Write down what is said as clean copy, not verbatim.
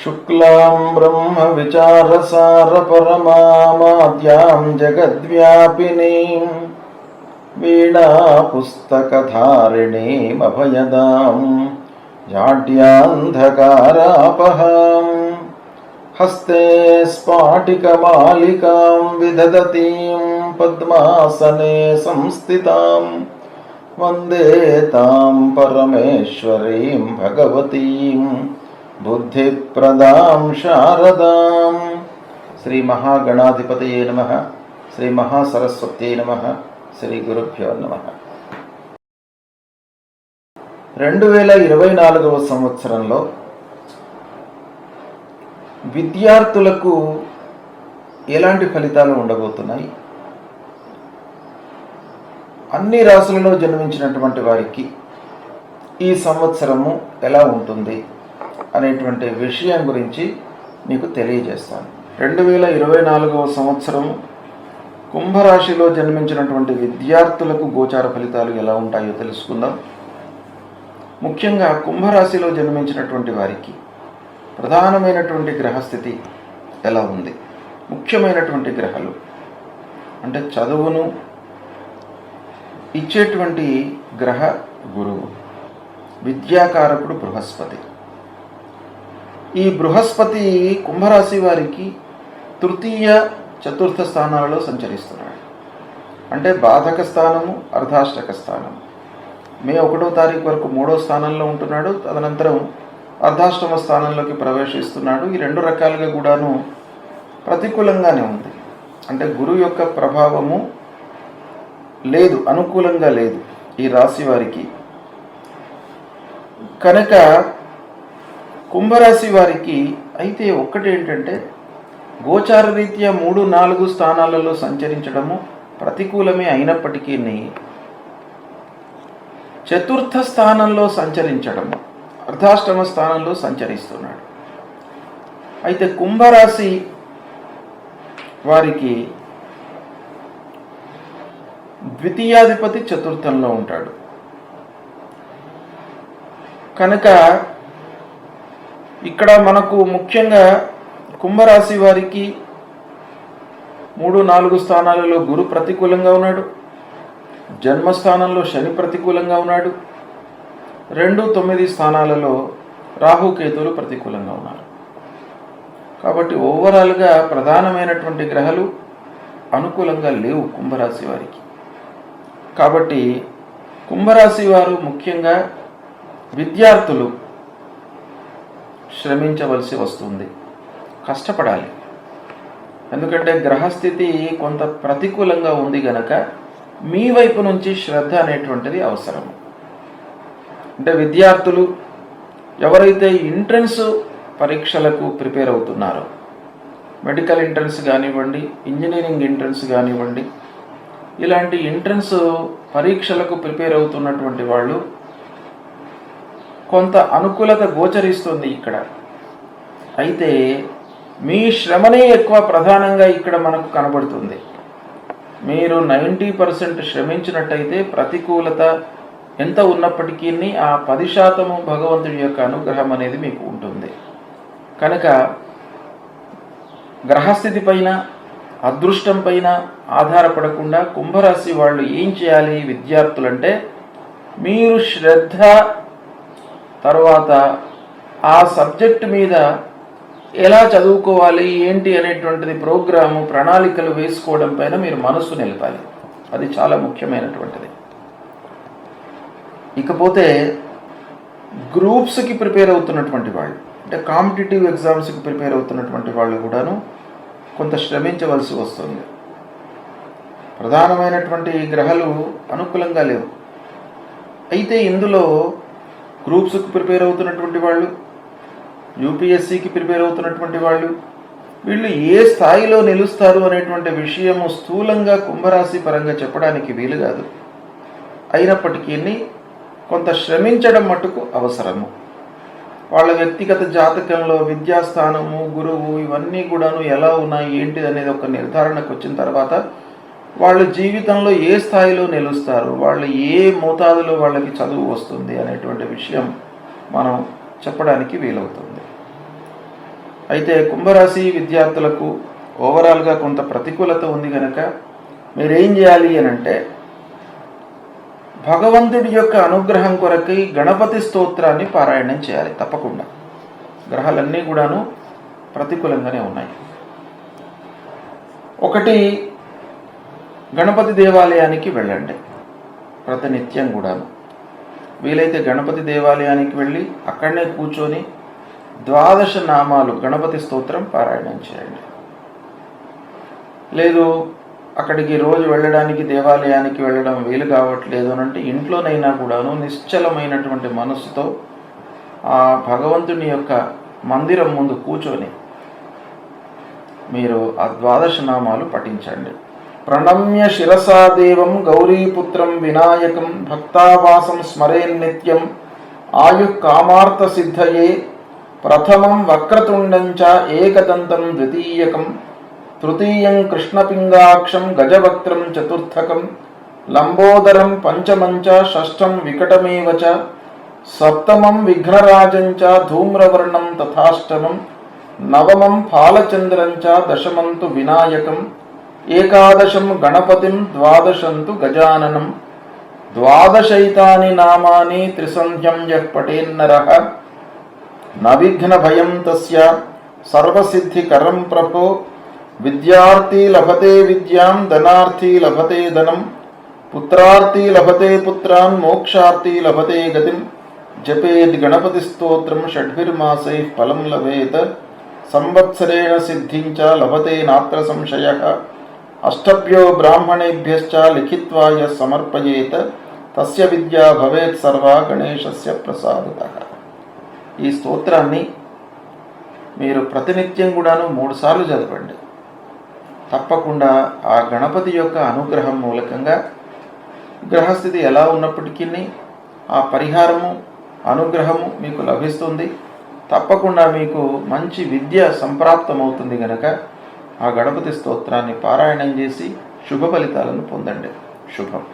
शुक्लां ब्रह्मविचारसारपरमामाद्यां जगद्व्यापिनीं वीणापुस्तकधारिणीमभयदां जाड्यान्धकारापहां हस्ते स्फाटिकमालिकां विदधतीं पद्मासने संस्थितां वन्दे तां परमेश्वरीं भगवतीं बुद्धिप्रदां शारदां। श्री महागणाधिपतये नमः। श्री महासरस्वत्यै नमः। శ్రీ గురుభ్యో నమః. 2024వ సంవత్సరంలో విద్యార్థులకు ఎలాంటి ఫలితాలు ఉండబోతున్నాయి, అన్ని రాశులలో జన్మించినటువంటి వారికి ఈ సంవత్సరము ఎలా ఉంటుంది అనేటువంటి విషయం గురించి మీకు తెలియజేస్తాను. 2024వ సంవత్సరము కుంభరాశిలో జన్మించినటువంటి విద్యార్థులకు గోచార ఫలితాలు ఎలా ఉంటాయో తెలుసుకుందాం. ముఖ్యంగా కుంభరాశిలో జన్మించినటువంటి వారికి ప్రధానమైనటువంటి గ్రహస్థితి ఎలా ఉంది, ముఖ్యమైనటువంటి గ్రహాలు అంటే చదువును ఇచ్చేటువంటి గ్రహ గురువు, విద్యాకారకుడు బృహస్పతి. ఈ బృహస్పతి కుంభరాశి వారికి తృతీయ చతుర్థ స్థానాలలో సంచరిస్తున్నాడు. అంటే బాధక స్థానము, అర్ధాష్టక స్థానము. మే 1వ తారీఖు వరకు 3వ స్థానంలో ఉంటున్నాడు. తదనంతరం అర్ధాష్టమ స్థానంలోకి ప్రవేశిస్తున్నాడు. ఈ రెండు రకాలుగా కూడాను ప్రతికూలంగానే ఉంది. అంటే గురువు యొక్క ప్రభావము లేదు, అనుకూలంగా లేదు ఈ రాశి వారికి. కనుక కుంభరాశి వారికి అయితే ఒక్కటేంటంటే గోచార రీత్యా 3, 4 స్థానాలలో సంచరించడము ప్రతికూలమే అయినప్పటికీ చతుర్థ స్థానంలో సంచరించడము, అర్ధాష్టమ స్థానంలో సంచరిస్తున్నాడు. అయితే కుంభరాశి వారికి ద్వితీయాధిపతి చతుర్థంలో ఉంటాడు. కనుక ఇక్కడ మనకు ముఖ్యంగా కుంభరాశి వారికి 3, 4 స్థానాలలో గురు ప్రతికూలంగా ఉన్నాడు. జన్మస్థానంలో శని ప్రతికూలంగా ఉన్నాడు. 2, 9 స్థానాలలో రాహుకేతువులు ప్రతికూలంగా ఉన్నారు. కాబట్టి ఓవరాల్గా ప్రధానమైనటువంటి గ్రహాలు అనుకూలంగా లేవు కుంభరాశి వారికి. కాబట్టి కుంభరాశి వారు ముఖ్యంగా విద్యార్థులు శ్రమించవలసి వస్తుంది, కష్టపడాలి. ఎందుకంటే గ్రహస్థితి కొంత ప్రతికూలంగా ఉంది గనక మీ వైపు నుంచి శ్రద్ధ అనేటువంటిది అవసరం. అంటే విద్యార్థులు ఎవరైతే ఎంట్రన్స్ పరీక్షలకు ప్రిపేర్ అవుతున్నారో, మెడికల్ ఎంట్రన్స్ కానివ్వండి, ఇంజనీరింగ్ ఎంట్రన్స్ కానివ్వండి, ఇలాంటి ఎంట్రన్స్ పరీక్షలకు ప్రిపేర్ అవుతున్నటువంటి వాళ్ళు కొంత అనుకూలత గోచరిస్తుంది ఇక్కడ. అయితే మీ శ్రమనే ఎక్కువ ప్రధానంగా ఇక్కడ మనకు కనబడుతుంది. మీరు 90% శ్రమించినట్టయితే ప్రతికూలత ఎంత ఉన్నప్పటికీ ఆ 10% భగవంతుడి యొక్క అనుగ్రహం అనేది మీకు ఉంటుంది. కనుక గ్రహస్థితి పైన, అదృష్టం పైన ఆధారపడకుండా కుంభరాశి వాళ్ళు ఏం చేయాలి విద్యార్థులంటే, మీరు శ్రద్ధ తర్వాత ఆ సబ్జెక్ట్ మీద ఎలా చదువుకోవాలి ఏంటి అనేటువంటిది ప్రోగ్రాము, ప్రణాళికలు వేసుకోవడం పైన మీరు మనస్సు నిలపాలి. అది చాలా ముఖ్యమైనటువంటిది. ఇకపోతే గ్రూప్స్కి ప్రిపేర్ అవుతున్నటువంటి వాళ్ళు, అంటే కాంపిటేటివ్ ఎగ్జామ్స్కి ప్రిపేర్ అవుతున్నటువంటి వాళ్ళు కూడాను కొంత శ్రమించవలసి వస్తుంది. ప్రధానమైనటువంటి గ్రహాలు అనుకూలంగా లేవు. అయితే ఇందులో గ్రూప్స్కి ప్రిపేర్ అవుతున్నటువంటి వాళ్ళు, యూపీఎస్సీకి ప్రిపేర్ అవుతున్నటువంటి వాళ్ళు, వీళ్ళు ఏ స్థాయిలో నిలుస్తారు అనేటువంటి విషయము స్థూలంగా కుంభరాశి పరంగా చెప్పడానికి వీలు కాదు. అయినప్పటికీ కొంత శ్రమించడం మట్టుకు అవసరము. వాళ్ళ వ్యక్తిగత జాతకంలో విద్యాస్థానము, గురువు ఇవన్నీ కూడాను ఎలా ఉన్నాయి ఏంటిది అనేది ఒక నిర్ధారణకు వచ్చిన తర్వాత వాళ్ళ జీవితంలో ఏ స్థాయిలో నిలుస్తారు, వాళ్ళు ఏ మోతాదులో వాళ్ళకి చదువు వస్తుంది అనేటువంటి విషయం మనం చెప్పడానికి వీలవుతుంది. అయితే కుంభరాశి విద్యార్థులకు ఓవరాల్గా కొంత ప్రతికూలత ఉంది కనుక మీరేం చేయాలి అని అంటే, భగవంతుడి యొక్క అనుగ్రహం కొరకై గణపతి స్తోత్రాన్ని పారాయణం చేయాలి తప్పకుండా. గ్రహాలన్నీ కూడాను ప్రతికూలంగానే ఉన్నాయి. ఒకటి, గణపతి దేవాలయానికి వెళ్ళండి ప్రతినిత్యం కూడాను. వీలైతే గణపతి దేవాలయానికి వెళ్ళి అక్కడనే కూర్చొని 12 నామాలు గణపతి స్తోత్రం పారాయణం చేయండి. లేదు అక్కడికి రోజు వెళ్ళడానికి దేవాలయానికి వెళ్ళడం వీలు కావట్లేదు అని అంటే ఇంట్లోనైనా కూడాను నిశ్చలమైనటువంటి మనస్సుతో ఆ భగవంతుని యొక్క మందిరం ముందు కూర్చొని మీరు ఆ 12 నామాలు పఠించండి. ప్రణమ్య శిరసా దేవం గౌరీపుత్రం వినాయకం భక్తావాసం స్మరేన్నిత్యం ఆయు కామార్థ సిద్ధయే ప్రథమం వక్రతుండం చ ఏకదంతం ద్వితీయకం తృతీయం కృష్ణపింగాక్షం గజవక్త్రం చతుర్థకం లంబోదరం పంచమం చ షష్ఠం వికటమేవ చ సప్తమం విఘ్నరాజం చ ధూమ్రవర్ణం తథాష్టమం నవమం ఫాలచంద్రం చ దశమం తు వినాయకం ఏకాదశం గణపతిం ద్వాదశం తు గజాననం 12 నామాని త్రిసంధ్యం యః పఠేన్నరః న విఘ్న భయం తస్య సర్వసిద్ధికరం ప్రభో విద్యార్థి లభతే విద్యాం ధనార్థి లభతే ధనం పుత్రార్థి లభతే పుత్రాన్ మోక్షార్థి లభతే గతిం జపేద్ గణపతి స్తోత్రం షడ్భిర్మాసైః ఫలం లభేత్ సంవత్సరేణ సిద్ధించ లభతే నాత్ర సంశయః అష్టభ్యో బ్రాహ్మణేభ్యశ్చ లిఖిత్వా యః సమర్పయేత్ తస్య విద్యా భవేత్ సర్వా గణేశస్య ప్రసాదతః. ఈ స్తోత్రాన్ని మీరు ప్రతినిత్యం కూడాను 3 సార్లు చదవండి. తప్పకుండా ఆ గణపతి యొక్క అనుగ్రహం మూలకంగా గ్రహస్థితి ఎలా ఉన్నప్పటికీ ఆ పరిహారము అనుగ్రహము మీకు లభిస్తుంది. తప్పకుండా మీకు మంచి విద్య సంప్రాప్తమవుతుంది గనక ఆ గణపతి స్తోత్రాన్ని పారాయణం చేసి శుభ ఫలితాలను పొందండి. శుభం.